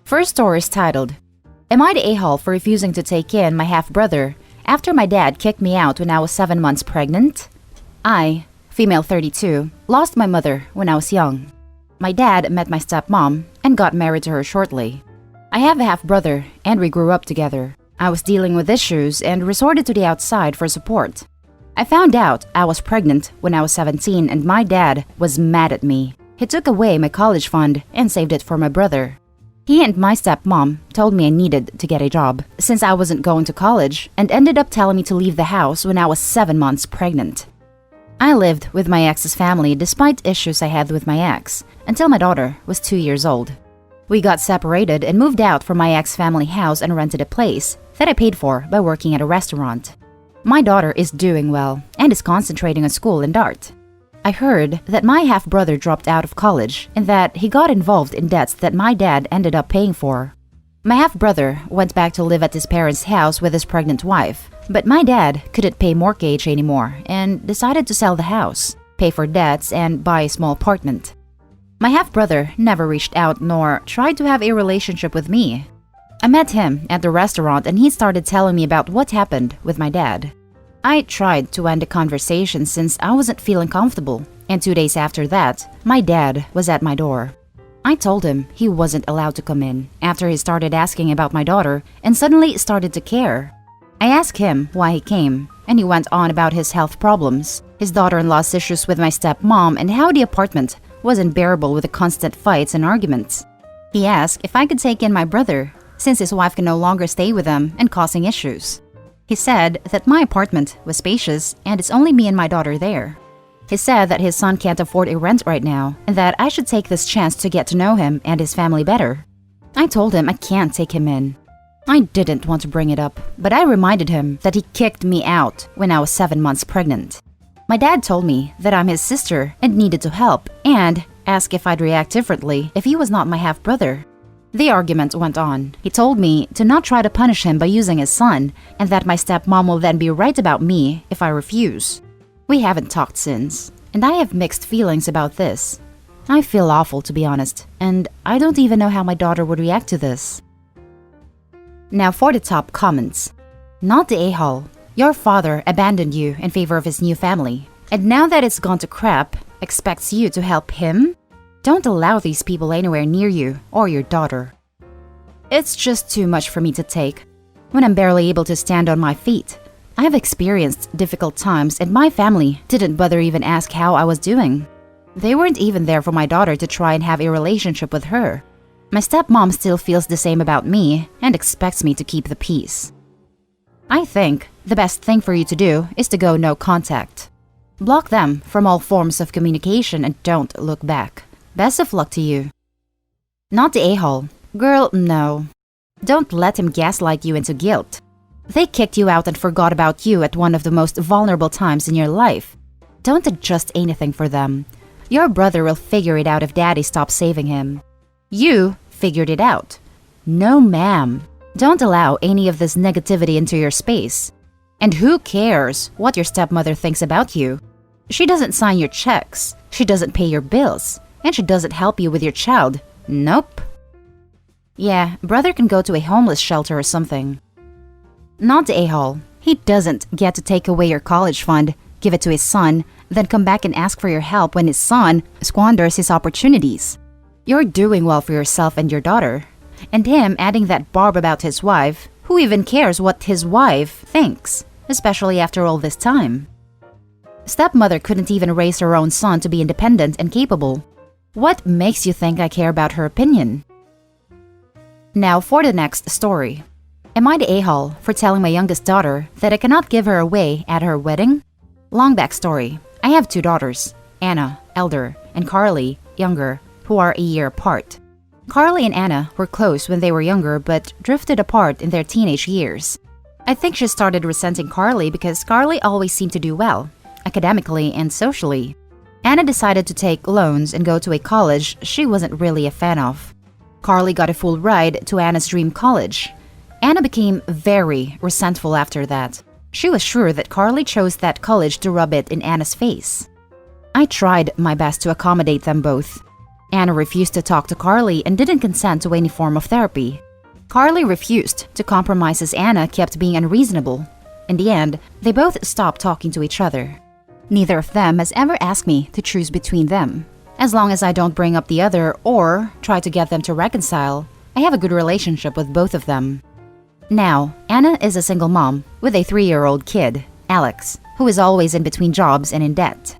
First story is titled, Am I the a-hole for refusing to take in my half-brother after my dad kicked me out when I was 7 months pregnant? I, female 32, lost my mother when I was young. My dad met my stepmom and got married to her shortly. I have a half-brother and we grew up together. I was dealing with issues and resorted to the outside for support. I found out I was pregnant when I was 17 and my dad was mad at me. He took away my college fund and saved it for my brother. He and my stepmom told me I needed to get a job since I wasn't going to college and ended up telling me to leave the house when I was 7 months pregnant. I lived with my ex's family despite issues I had with my ex until my daughter was 2 years old. We got separated and moved out from my ex family house and rented a place that I paid for by working at a restaurant. My daughter is doing well and is concentrating on school and art. I heard that my half-brother dropped out of college and that he got involved in debts that my dad ended up paying for. My half-brother went back to live at his parents' house with his pregnant wife, but my dad couldn't pay mortgage anymore and decided to sell the house, pay for debts, and buy a small apartment. My half-brother never reached out nor tried to have a relationship with me. I met him at the restaurant and he started telling me about what happened with my dad. I tried to end the conversation since I wasn't feeling comfortable, and 2 days after that, my dad was at my door. I told him he wasn't allowed to come in after he started asking about my daughter and suddenly started to care. I asked him why he came, and he went on about his health problems, his daughter-in-law's issues with my stepmom, and how the apartment was unbearable with the constant fights and arguments. He asked if I could take in my brother, since his wife can no longer stay with him and causing issues. He said that my apartment was spacious and it's only me and my daughter there. He said that his son can't afford a rent right now and that I should take this chance to get to know him and his family better. I told him I can't take him in. I didn't want to bring it up, but I reminded him that he kicked me out when I was 7 months pregnant. My dad told me that I'm his sister and needed to help and asked if I'd react differently if he was not my half-brother. The argument went on. He told me to not try to punish him by using his son, and that my stepmom will then be right about me if I refuse. We haven't talked since, and I have mixed feelings about this. I feel awful, to be honest, and I don't even know how my daughter would react to this. Now for the top comments. Not the a-hole. Your father abandoned you in favor of his new family, and now that it's gone to crap, expects you to help him? Don't allow these people anywhere near you or your daughter. It's just too much for me to take. When I'm barely able to stand on my feet, I have experienced difficult times and my family didn't bother even ask how I was doing. They weren't even there for my daughter to try and have a relationship with her. My stepmom still feels the same about me and expects me to keep the peace. I think the best thing for you to do is to go no contact. Block them from all forms of communication and don't look back. Best of luck to you. Not the a-hole. Girl, no. Don't let him gaslight you into guilt. They kicked you out and forgot about you at one of the most vulnerable times in your life. Don't adjust anything for them. Your brother will figure it out if daddy stops saving him. You figured it out. No, ma'am. Don't allow any of this negativity into your space. And who cares what your stepmother thinks about you? She doesn't sign your checks. She doesn't pay your bills. And she doesn't help you with your child. Nope. Yeah, brother can go to a homeless shelter or something. Not the a-hole. He doesn't get to take away your college fund, give it to his son, then come back and ask for your help when his son squanders his opportunities. You're doing well for yourself and your daughter. And him adding that barb about his wife, who even cares what his wife thinks, especially after all this time? Stepmother couldn't even raise her own son to be independent and capable. What makes you think I care about her opinion? Now for the next story. Am I the a-hole for telling my youngest daughter that I cannot give her away at her wedding? Long backstory. I have 2 daughters, Anna, elder, and Carly, younger, who are a year apart. Carly and Anna were close when they were younger but drifted apart in their teenage years. I think she started resenting Carly because Carly always seemed to do well, academically and socially. Anna decided to take loans and go to a college she wasn't really a fan of. Carly got a full ride to Anna's dream college. Anna became very resentful after that. She was sure that Carly chose that college to rub it in Anna's face. I tried my best to accommodate them both. Anna refused to talk to Carly and didn't consent to any form of therapy. Carly refused to compromise as Anna kept being unreasonable. In the end, they both stopped talking to each other. Neither of them has ever asked me to choose between them. As long as I don't bring up the other or try to get them to reconcile, I have a good relationship with both of them. Now, Anna is a single mom with a 3-year-old kid, Alex, who is always in between jobs and in debt.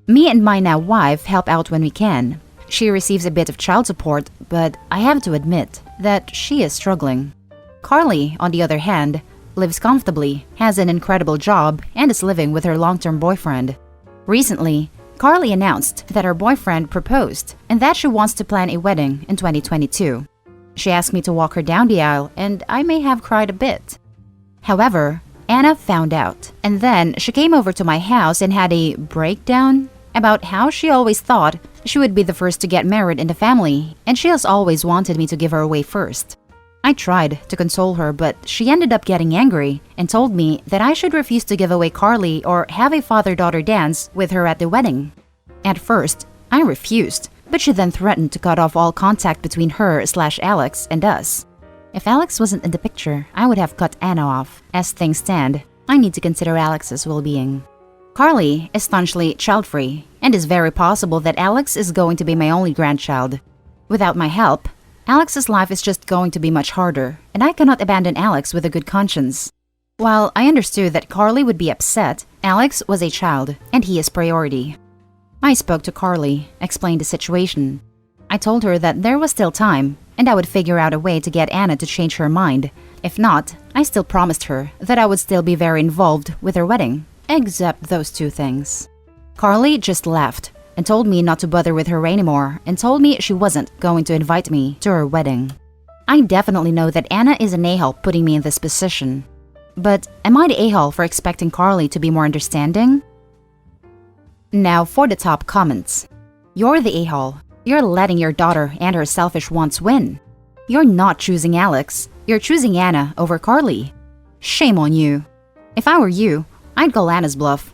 Me and my now wife help out when we can. She receives a bit of child support, but I have to admit that she is struggling. Carly, on the other hand, lives comfortably, has an incredible job, and is living with her long-term boyfriend. Recently, Carly announced that her boyfriend proposed and that she wants to plan a wedding in 2022. She asked me to walk her down the aisle, and I may have cried a bit. However, Anna found out, and then she came over to my house and had a breakdown about how she always thought she would be the first to get married in the family, and she has always wanted me to give her away first. I tried to console her, but she ended up getting angry and told me that I should refuse to give away Carly or have a father-daughter dance with her at the wedding. At first, I refused, but she then threatened to cut off all contact between her/Alex and us. If Alex wasn't in the picture, I would have cut Anna off. As things stand, I need to consider Alex's well-being. Carly is staunchly child-free, and it's very possible that Alex is going to be my only grandchild. Without my help, Alex's life is just going to be much harder, and I cannot abandon Alex with a good conscience. While I understood that Carly would be upset, Alex was a child, and he is priority. I spoke to Carly, explained the situation. I told her that there was still time, and I would figure out a way to get Anna to change her mind. If not, I still promised her that I would still be very involved with her wedding, except those 2 things. Carly just laughed and told me not to bother with her anymore and told me she wasn't going to invite me to her wedding. I definitely know that Anna is an a-hole putting me in this position. But am I the a-hole for expecting Carly to be more understanding? Now for the top comments. You're the a-hole. You're letting your daughter and her selfish wants win. You're not choosing Alex. You're choosing Anna over Carly. Shame on you. If I were you, I'd call Anna's bluff.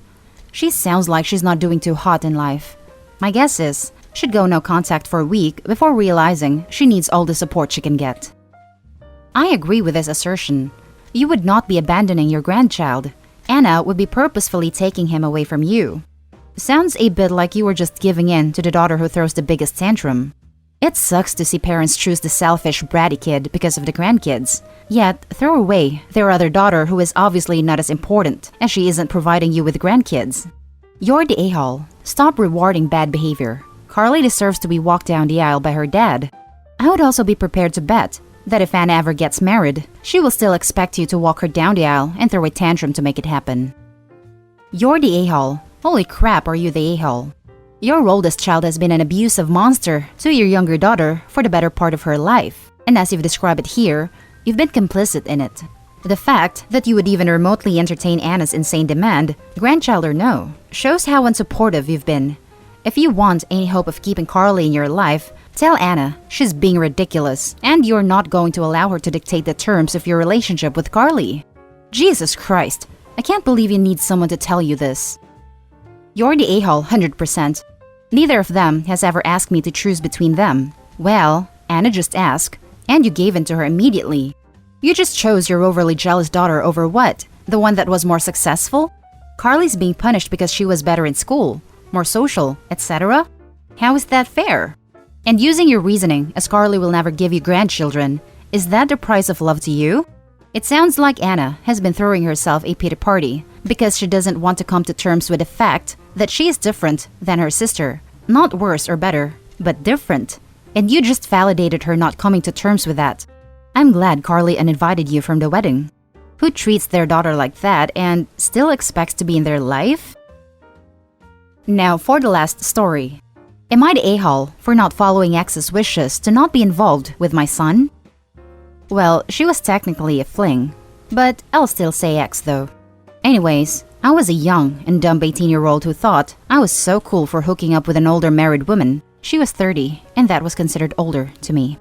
She sounds like she's not doing too hot in life. My guess is she'd go no contact for a week before realizing she needs all the support she can get. I agree with this assertion. You would not be abandoning your grandchild. Anna would be purposefully taking him away from you. Sounds a bit like you were just giving in to the daughter who throws the biggest tantrum. It sucks to see parents choose the selfish, bratty kid because of the grandkids, yet throw away their other daughter who is obviously not as important as she isn't providing you with grandkids. You're the a-hole. Stop rewarding bad behavior. Carly deserves to be walked down the aisle by her dad. I would also be prepared to bet that if Anna ever gets married, she will still expect you to walk her down the aisle and throw a tantrum to make it happen. You're the a-hole. Holy crap, are you the a-hole? Your oldest child has been an abusive monster to your younger daughter for the better part of her life. And as you've described it here, you've been complicit in it. The fact that you would even remotely entertain Anna's insane demand, grandchild or no, shows how unsupportive you've been. If you want any hope of keeping Carly in your life, tell Anna she's being ridiculous and you're not going to allow her to dictate the terms of your relationship with Carly. Jesus Christ, I can't believe you need someone to tell you this. You're the a-hole 100%. Neither of them has ever asked me to choose between them. Well, Anna just asked, and you gave in to her immediately. You just chose your overly jealous daughter over what? The one that was more successful? Carly's being punished because she was better in school, more social, etc.? How is that fair? And using your reasoning, as Carly will never give you grandchildren, is that the price of love to you? It sounds like Anna has been throwing herself a pity party because she doesn't want to come to terms with the fact that she is different than her sister. Not worse or better, but different. And you just validated her not coming to terms with that. I'm glad Carly uninvited you from the wedding. Who treats their daughter like that and still expects to be in their life? Now for the last story. Am I the a-hole for not following ex's wishes to not be involved with my son? Well, she was technically a fling, but I'll still say ex though. Anyways, I was a young and dumb 18-year-old who thought I was so cool for hooking up with an older married woman. She was 30, and that was considered older to me.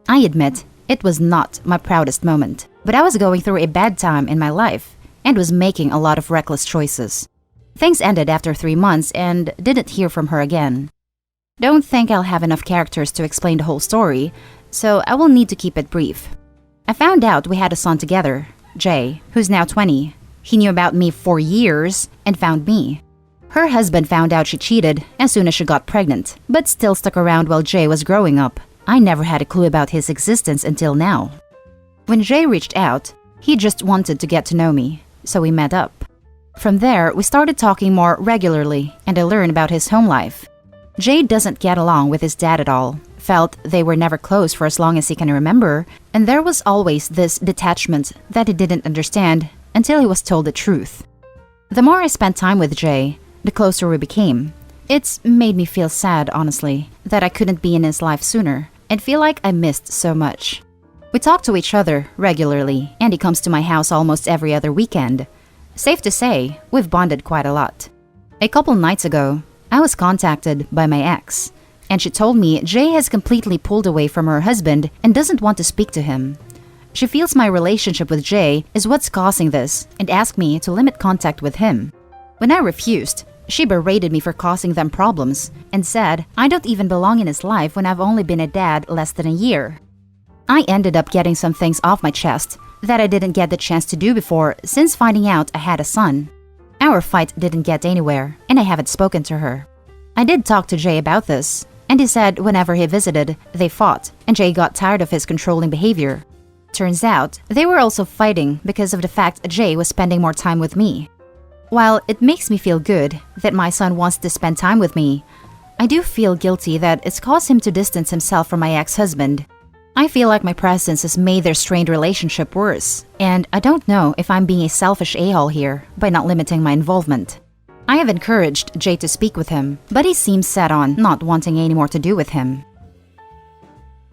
I admit, it was not my proudest moment, but I was going through a bad time in my life and was making a lot of reckless choices. Things ended after 3 months and didn't hear from her again. Don't think I'll have enough characters to explain the whole story, so I will need to keep it brief. I found out we had a son together, Jay, who's now 20. He knew about me for years and found me. Her husband found out she cheated as soon as she got pregnant, but still stuck around while Jay was growing up. I never had a clue about his existence until now. When Jay reached out, he just wanted to get to know me, so we met up. From there, we started talking more regularly, and I learned about his home life. Jay doesn't get along with his dad at all, felt they were never close for as long as he can remember, and there was always this detachment that he didn't understand until he was told the truth. The more I spent time with Jay, the closer we became. It's made me feel sad, honestly, that I couldn't be in his life sooner and feel like I missed so much. We talk to each other regularly, and he comes to my house almost every other weekend. Safe to say, we've bonded quite a lot. A couple nights ago, I was contacted by my ex, and she told me Jay has completely pulled away from her husband and doesn't want to speak to him. She feels my relationship with Jay is what's causing this and asked me to limit contact with him. When I refused, she berated me for causing them problems and said I don't even belong in his life when I've only been a dad less than a year. I ended up getting some things off my chest that I didn't get the chance to do before since finding out I had a son. Our fight didn't get anywhere, and I haven't spoken to her. I did talk to Jay about this, and he said whenever he visited, they fought, and Jay got tired of his controlling behavior. Turns out, they were also fighting because of the fact Jay was spending more time with me. While it makes me feel good that my son wants to spend time with me, I do feel guilty that it's caused him to distance himself from my ex-husband. I feel like my presence has made their strained relationship worse, and I don't know if I'm being a selfish a-hole here by not limiting my involvement. I have encouraged Jay to speak with him, but he seems set on not wanting any more to do with him.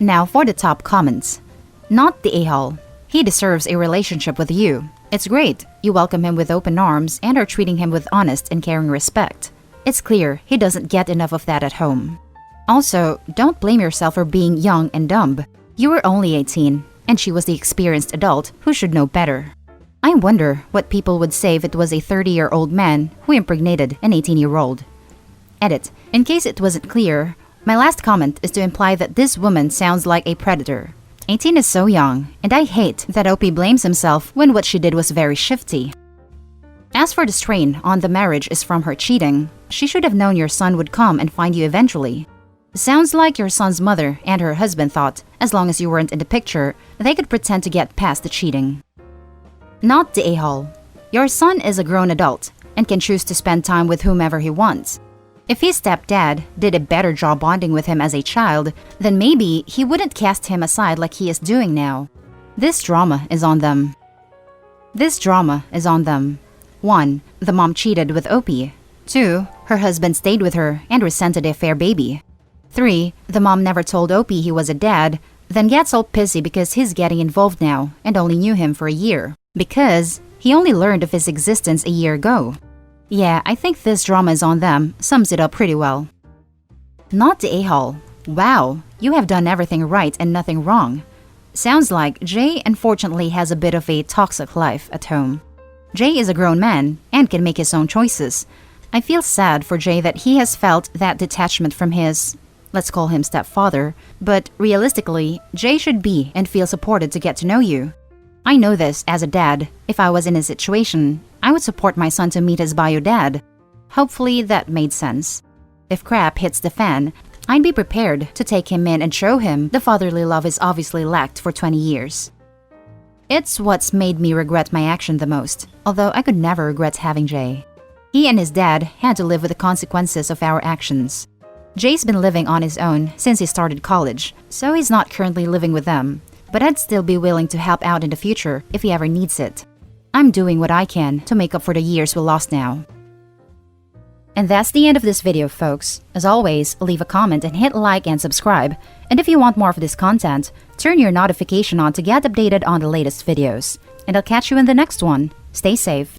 Now for the top comments. Not the a-hole. He deserves a relationship with you. It's great. You welcome him with open arms and are treating him with honest and caring respect. It's clear he doesn't get enough of that at home. Also, don't blame yourself for being young and dumb. You were only 18, and she was the experienced adult who should know better. I wonder what people would say if it was a 30-year-old man who impregnated an 18-year-old. Edit. In case it wasn't clear, my last comment is to imply that this woman sounds like a predator. 18 is so young, and I hate that OP blames himself when what she did was very shifty. As for the strain on the marriage is from her cheating, she should have known your son would come and find you eventually. Sounds like your son's mother and her husband thought, as long as you weren't in the picture, they could pretend to get past the cheating. Not the a-hole. Your son is a grown adult and can choose to spend time with whomever he wants. If his stepdad did a better job bonding with him as a child, then maybe he wouldn't cast him aside like he is doing now. This drama is on them. 1. The mom cheated with Opie. 2. Her husband stayed with her and resented a fair baby. 3. The mom never told Opie he was a dad, then gets all pissy because he's getting involved now and only knew him for a year, because he only learned of his existence a year ago. Yeah, I think this drama is on them sums it up pretty well. Not the a-hole. Wow, you have done everything right and nothing wrong. Sounds like Jay unfortunately has a bit of a toxic life at home. Jay is a grown man and can make his own choices. I feel sad for Jay that he has felt that detachment from his, let's call him stepfather, but realistically, Jay should be and feel supported to get to know you. I know this as a dad. If I was in his situation, I would support my son to meet his bio dad. Hopefully that made sense. If crap hits the fan, I'd be prepared to take him in and show him the fatherly love he's obviously lacked for 20 years. It's what's made me regret my action the most, although I could never regret having Jay. He and his dad had to live with the consequences of our actions. Jay's been living on his own since he started college, so he's not currently living with them, but I'd still be willing to help out in the future if he ever needs it. I'm doing what I can to make up for the years we lost now. And that's the end of this video, folks. As always, leave a comment and hit like and subscribe. And if you want more of this content, turn your notification on to get updated on the latest videos. And I'll catch you in the next one. Stay safe.